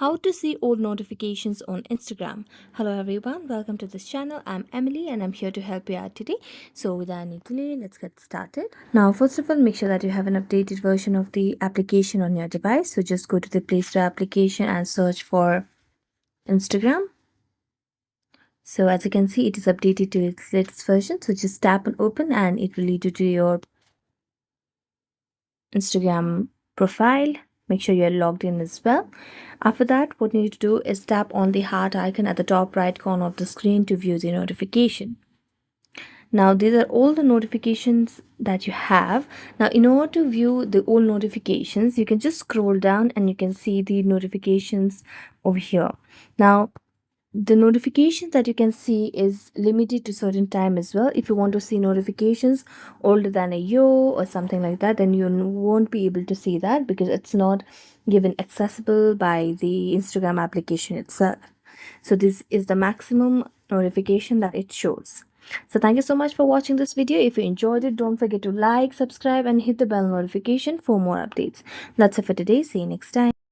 How to see old notifications on Instagram. Hello everyone, welcome to this channel. I'm Emily and I'm here to help you out today. So without any delay, let's get started. Now, first of all, make sure that you have an updated version of the application on your device. So just go to the Play Store application and search for Instagram. So as you can see, it is updated to its latest version. So just tap and open and it will lead you to your Instagram profile. Make sure you're logged in as well. After that, what you need to do is tap on the heart icon at the top right corner of the screen to view the notification. Now, these are all the notifications that you have. Now, in order to view the all notifications, you can just scroll down and you can see the notifications over here. Now, the notifications that you can see is limited to certain time as well. If you want to see notifications older than a year or something like that, then you won't be able to see that because it's not given accessible by the Instagram application itself. So this is the maximum notification that it shows. So thank you so much for watching this video. If you enjoyed it, don't forget to like, subscribe and hit the bell notification for more updates. That's it for today. See you next time.